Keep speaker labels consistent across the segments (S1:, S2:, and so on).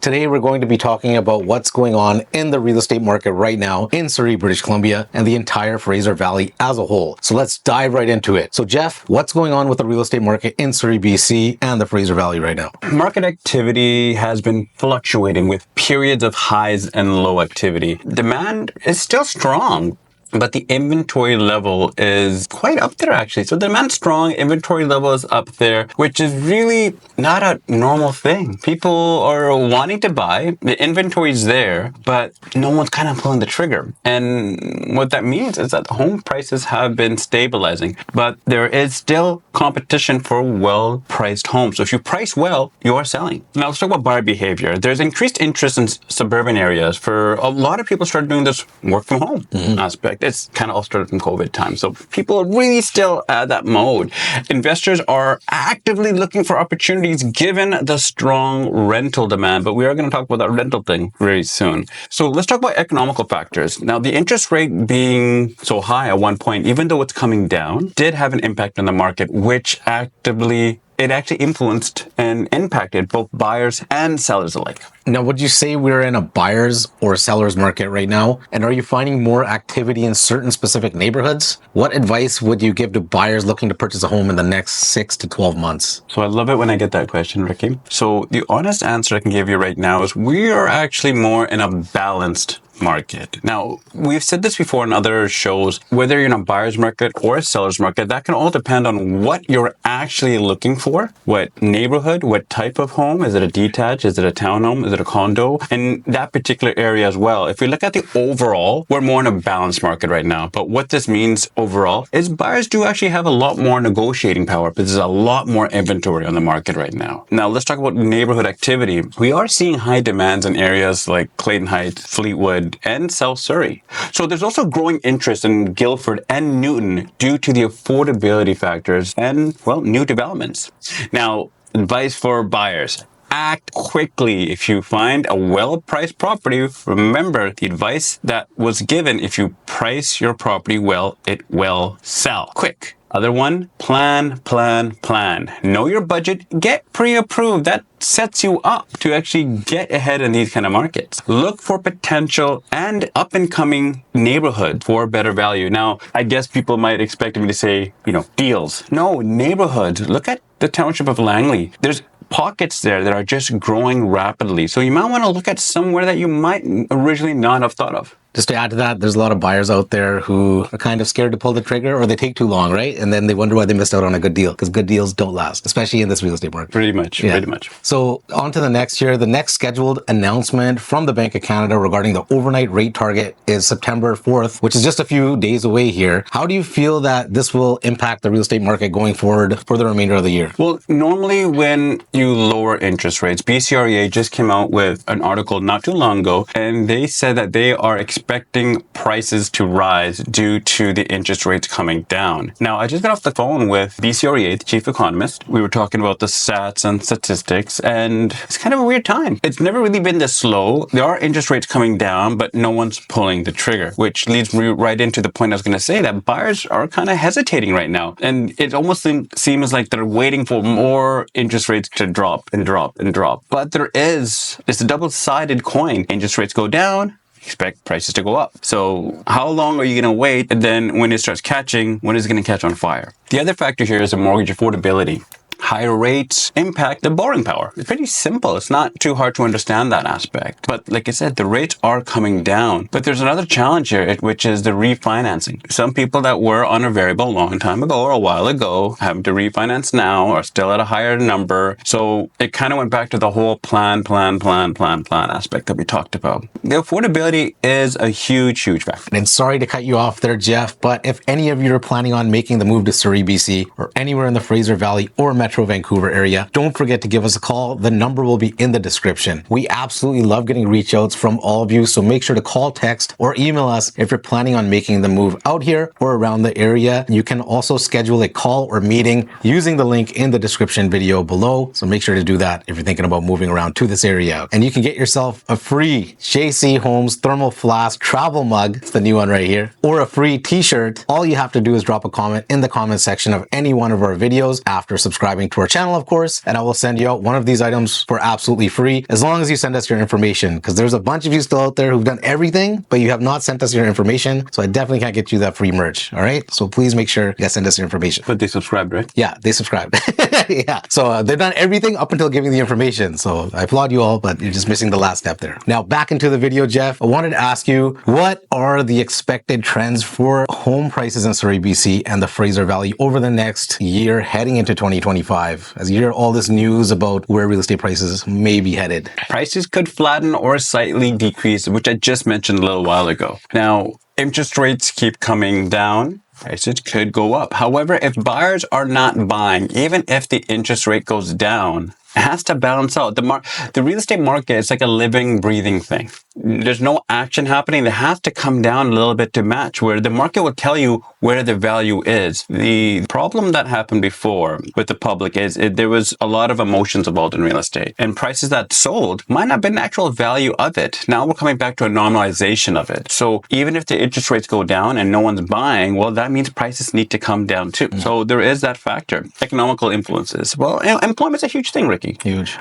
S1: Today we're going to be talking about what's going on in the real estate market right now in Surrey, British Columbia, and the entire Fraser Valley as a whole. So let's dive right into it. So Jeff, what's going on with the real estate market in Surrey BC and the Fraser Valley right now?
S2: Market activity has been fluctuating with periods of highs and low activity. Demand is still strong, but the inventory level is quite up there actually. So demand's strong, inventory level is up there, which is really not a normal thing. People are wanting to buy, the inventory's there, but no one's kind of pulling the trigger. And what that means is that home prices have been stabilizing, but there is still competition for well-priced homes. So if you price well, you are selling. Now let's talk about buyer behavior. There's increased interest in suburban areas. For a lot of people started doing this work from home aspect. It's kind of all started from COVID time. So people are really still at that mode. Investors are actively looking for opportunities given the strong rental demand. But we are going to talk about that rental thing very soon. So let's talk about economical factors. Now, the interest rate being so high at one point, even though it's coming down, did have an impact on the market, which it actually influenced and impacted both buyers and sellers alike.
S1: Now, would you say we're in a buyer's or seller's market right now? And are you finding more activity in certain specific neighborhoods? What advice would you give to buyers looking to purchase a home in the next 6 to 12 months?
S2: So I love it when I get that question, Ricky. So the honest answer I can give you right now is we are actually more in a balanced market. Now, we've said this before in other shows, whether you're in a buyer's market or a seller's market, that can all depend on what you're actually looking for, what neighborhood, what type of home. Is it a detached? Is it a townhome? Is it a condo? In that particular area as well. If we look at the overall, we're more in a balanced market right now. But what this means overall is buyers do actually have a lot more negotiating power because there's a lot more inventory on the market right now. Now, let's talk about neighborhood activity. We are seeing high demands in areas like Clayton Heights, Fleetwood, and South Surrey. So there's also growing interest in Guildford and Newton due to the affordability factors and, well, new developments. Now, advice for buyers. Act quickly. If you find a well-priced property, remember the advice that was given. If you price your property well, it will sell. Quick. Other one, plan. Know your budget, get pre-approved. That sets you up to actually get ahead in these kind of markets. Look for potential and up-and-coming neighborhoods for better value. Now, I guess people might expect me to say, deals. No, neighborhoods. Look at the township of Langley. There's pockets there that are just growing rapidly. So you might want to look at somewhere that you might originally not have thought of.
S1: Just to add to that, there's a lot of buyers out there who are kind of scared to pull the trigger or they take too long, right? And then they wonder why they missed out on a good deal because good deals don't last, especially in this real estate market.
S2: Pretty much.
S1: So on to the next year. The next scheduled announcement from the Bank of Canada regarding the overnight rate target is September 4th, which is just a few days away here. How do you feel that this will impact the real estate market going forward for the remainder of the year?
S2: Well, normally when you lower interest rates, BCREA just came out with an article not too long ago, and they said that they are expecting prices to rise due to the interest rates coming down. Now, I just got off the phone with BCREA, the chief economist. We were talking about the stats and statistics, and it's kind of a weird time. It's never really been this slow. There are interest rates coming down, but no one's pulling the trigger, which leads me right into the point I was going to say, that buyers are kind of hesitating right now. And it almost seems like they're waiting for more interest rates to drop. But it's a double-sided coin. Interest rates go down, expect prices to go up. So how long are you going to wait? And then when it starts catching, when is it going to catch on fire? The other factor here is the mortgage affordability. Higher rates impact the borrowing power. It's pretty simple. It's not too hard to understand that aspect. But like I said, the rates are coming down. But there's another challenge here, which is the refinancing. Some people that were on a variable a long time ago or a while ago having to refinance now are still at a higher number. So it kind of went back to the whole plan aspect that we talked about. The affordability is a huge factor.
S1: And sorry to cut you off there, Jeff, but if any of you are planning on making the move to Surrey, BC, or anywhere in the Fraser Valley or Metro Vancouver area, don't forget to give us a call. The number will be in the description. We absolutely love getting reach outs from all of you, so make sure to call, text, or email us if you're planning on making the move out here or around the area. You can also schedule a call or meeting using the link in the description video below, so make sure to do that if you're thinking about moving around to this area. And you can get yourself a free JC Homes thermal flask travel mug, it's the new one right here, or a free t-shirt. All you have to do is drop a comment in the comment section of any one of our videos after subscribing link to our channel, of course, and I will send you out one of these items for absolutely free, as long as you send us your information, because there's a bunch of you still out there who've done everything, but you have not sent us your information. So I definitely can't get you that free merch. All right. So please make sure you guys send us your information.
S2: But they subscribed, right?
S1: Yeah, they subscribed. Yeah. So they've done everything up until giving the information. So I applaud you all, but you're just missing the last step there. Now back into the video, Jeff. I wanted to ask you, what are the expected trends for home prices in Surrey, BC and the Fraser Valley over the next year heading into 2025? As you hear all this news about where real estate prices may be headed.
S2: Prices could flatten or slightly decrease, which I just mentioned a little while ago. Now, interest rates keep coming down. Prices could go up. However, if buyers are not buying, even if the interest rate goes down, it has to balance out. The real estate market is like a living, breathing thing. There's no action happening. It has to come down a little bit to match, where the market will tell you where the value is. The problem that happened before with the public is there was a lot of emotions involved in real estate, and prices that sold might not have been the actual value of it. Now we're coming back to a normalization of it. So even if the interest rates go down and no one's buying, well, that means prices need to come down too. So there is that factor. Economical influences. Well, employment's a huge thing, Ricky.
S1: Huge.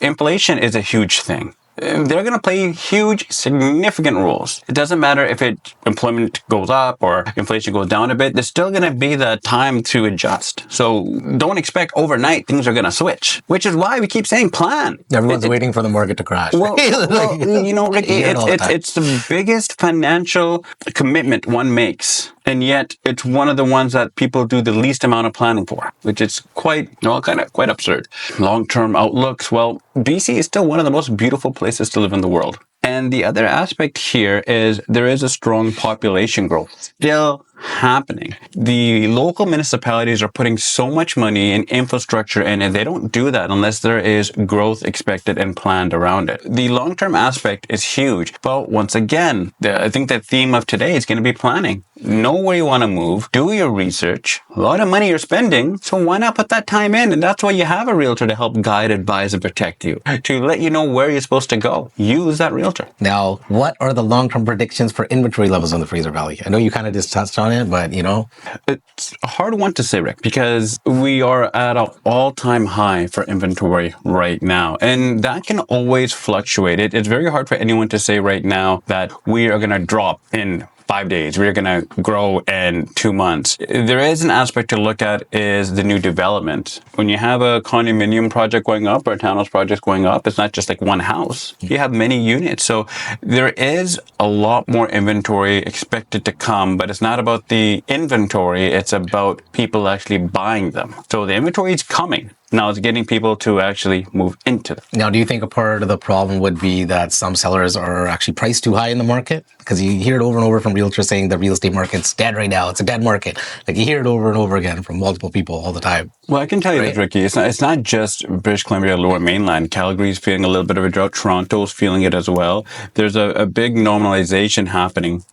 S2: Inflation is a huge thing. They're going to play huge, significant roles. It doesn't matter if employment goes up or inflation goes down a bit. There's still going to be the time to adjust. So don't expect overnight things are going to switch, which is why we keep saying plan.
S1: Everyone's waiting for the market to crash.
S2: Well, Ricky, it's the biggest financial commitment one makes. And yet it's one of the ones that people do the least amount of planning for, which is quite absurd. Long-term outlooks. Well, BC is still one of the most beautiful places to live in the world. And the other aspect here is there is a strong population growth still happening. The local municipalities are putting so much money in infrastructure in it. They don't do that unless there is growth expected and planned around it. The long-term aspect is huge. But once again, I think the theme of today is going to be planning. Know where you want to move. Do your research. A lot of money you're spending. So why not put that time in? And that's why you have a realtor to help guide, advise, and protect you. To let you know where you're supposed to go. Use that realtor.
S1: Now, what are the long-term predictions for inventory levels in the Fraser Valley? I know you kind of just touched on it, but
S2: it's a hard one to say, Rick, because we are at an all-time high for inventory right now. And that can always fluctuate. It's very hard for anyone to say right now that we are going to drop in 5 days. We're going to grow in 2 months. There is an aspect to look at is the new development. When you have a condominium project going up or a townhouse project going up, it's not just like one house. You have many units. So there is a lot more inventory expected to come, but it's not about the inventory. It's about people actually buying them. So the inventory is coming. Now it's getting people to actually move into them.
S1: Now, do you think a part of the problem would be that some sellers are actually priced too high in the market? Because you hear it over and over from realtors saying the real estate market's dead right now. It's a dead market. Like you hear it over and over again from multiple people all the time.
S2: Well, I can tell you this, Ricky. It's not just British Columbia, Lower Mainland. Calgary's feeling a little bit of a drought. Toronto's feeling it as well. There's a big normalization happening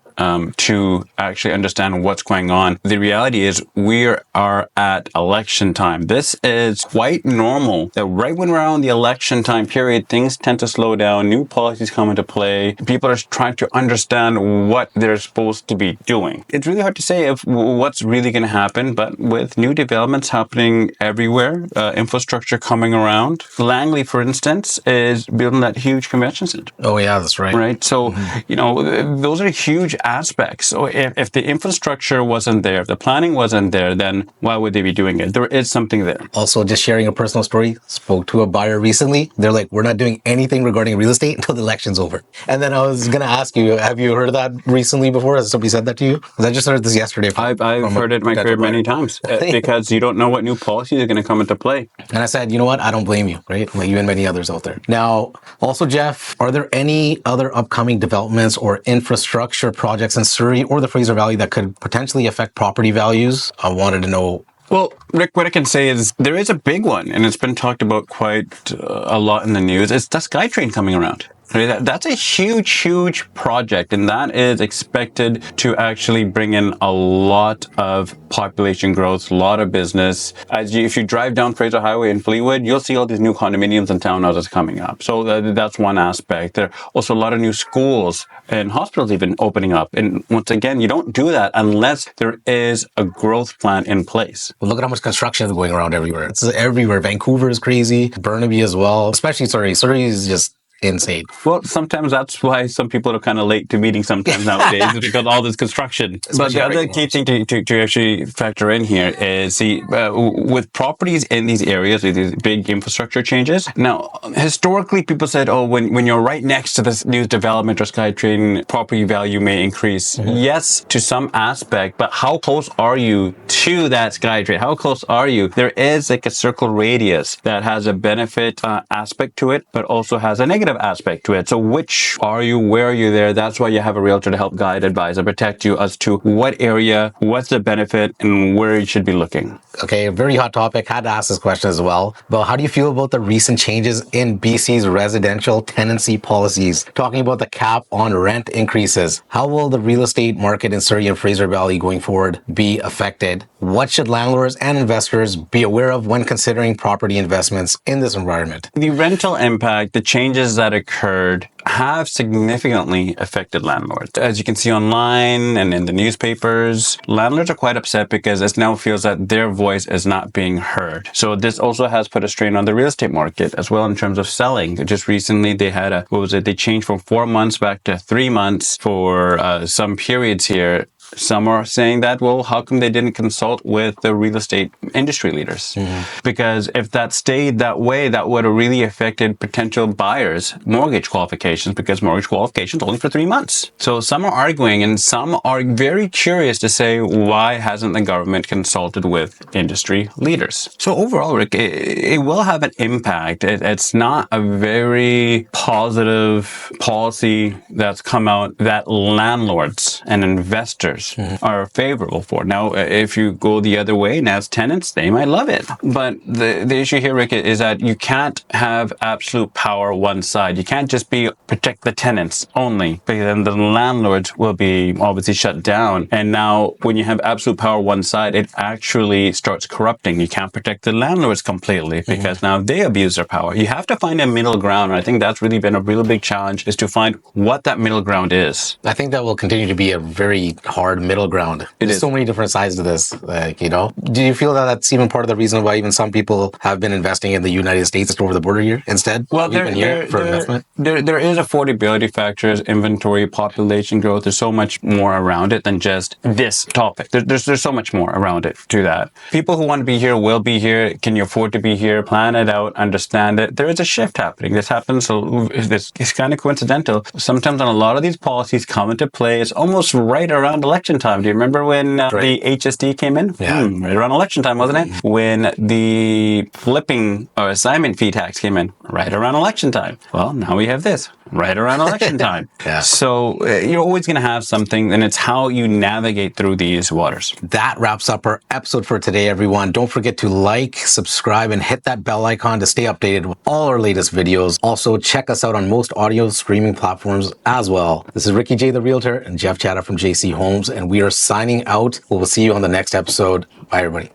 S2: to actually understand what's going on. The reality is we are at election time. This is quite normal that right when we're on the election time period, things tend to slow down. New policies come into play. People are trying to understand what they're supposed to be doing. It's really hard to say if what's really going to happen, but with new developments happening everywhere, infrastructure coming around. Langley, for instance, is building that huge convention center.
S1: Oh, yeah, that's right.
S2: Right. So, those are huge aspects. So if the infrastructure wasn't there, if the planning wasn't there, then why would they be doing it? There is something there.
S1: Also, just sharing a personal story, spoke to a buyer recently. They're like, we're not doing anything regarding real estate until the election's over. And then I was going to ask you, have you heard of that recently before? Has somebody said that to you? Because I just heard this yesterday.
S2: I've heard it in my career many times because you don't know what new policies are going to come into play.
S1: And I said, you know what? I don't blame you, right? Like you and many others out there. Now, also, Jeff, are there any other upcoming developments or infrastructure projects in Surrey or the Fraser Valley that could potentially affect property values? I wanted to know.
S2: Well, Rick, what I can say is there is a big one, and it's been talked about quite a lot in the news. It's the SkyTrain coming around. That's a huge project, and that is expected to actually bring in a lot of population growth, a lot of business. If you drive down Fraser Highway in Fleetwood, you'll see all these new condominiums and townhouses coming up. So that's one aspect. There are also a lot of new schools and hospitals even opening up. And once again, you don't do that unless there is a growth plan in place.
S1: Well, look at how much construction is going around everywhere. It's everywhere. Vancouver is crazy. Burnaby as well. Especially Surrey. Surrey is just insane.
S2: Well, sometimes that's why some people are kind of late to meetings sometimes nowadays because of all this construction. But the other key thing to actually factor in here is, see, with properties in these areas, with these big infrastructure changes. Now, historically, people said, oh, when you're right next to this new development or SkyTrain, property value may increase. Mm-hmm. Yes, to some aspect, but how close are you to that SkyTrain? How close are you? There is like a circle radius that has a benefit aspect to it, but also has a negative aspect to it. So which are you? Where are you there? That's why you have a realtor to help guide, advise, and protect you as to what area, what's the benefit, and where you should be looking.
S1: Okay, a very hot topic. Had to ask this question as well. But how do you feel about the recent changes in BC's residential tenancy policies? Talking about the cap on rent increases. How will the real estate market in Surrey and Fraser Valley going forward be affected? What should landlords and investors be aware of when considering property investments in this environment?
S2: The rental impact, the changes that occurred have significantly affected landlords. As you can see online and in the newspapers, landlords are quite upset because it now feels that their voice is not being heard. So this also has put a strain on the real estate market as well in terms of selling. Just recently they had they changed from 4 months back to 3 months for some periods here. Some are saying that, well, how come they didn't consult with the real estate industry leaders? Mm-hmm. Because if that stayed that way, that would have really affected potential buyers' mortgage qualifications, because mortgage qualifications only for 3 months. So some are arguing, and some are very curious to say, why hasn't the government consulted with industry leaders? So overall, Rick, it will have an impact. It's not a very positive policy that's come out that landlords and investors are favorable for. Now, if you go the other way and as tenants, they might love it. But the issue here, Rick, is that you can't have absolute power one side. You can't just protect the tenants only, because then the landlords will be obviously shut down. And now when you have absolute power one side, it actually starts corrupting. You can't protect the landlords completely because now they abuse their power. You have to find a middle ground. And I think that's really been a really big challenge, is to find what that middle ground is.
S1: I think that will continue to be a very hard middle ground. There's so many different sides to this, Do you feel that that's even part of the reason why even some people have been investing in the United States over the border here instead?
S2: Well, there is affordability factors, inventory, population growth. There's so much more around it than just this topic. There's so much more around it to that. People who want to be here will be here. Can you afford to be here? Plan it out, understand it. There is a shift happening. This happens, so it's kind of coincidental. Sometimes when a lot of these policies come into play, it's almost right around election time. Do you remember when the HST came in?
S1: Yeah.
S2: Right around election time, wasn't it? When the flipping or assignment fee tax came in, right around election time. Well, now we have this, right around election time.
S1: Yeah.
S2: So you're always going to have something, and it's how you navigate through these waters.
S1: That wraps up our episode for today, everyone. Don't forget to like, subscribe, and hit that bell icon to stay updated with all our latest videos. Also, check us out on most audio streaming platforms as well. This is Ricky J, the Realtor, and Jeff Chatta from JC Homes, and we are signing out. We'll see you on the next episode. Bye, everybody.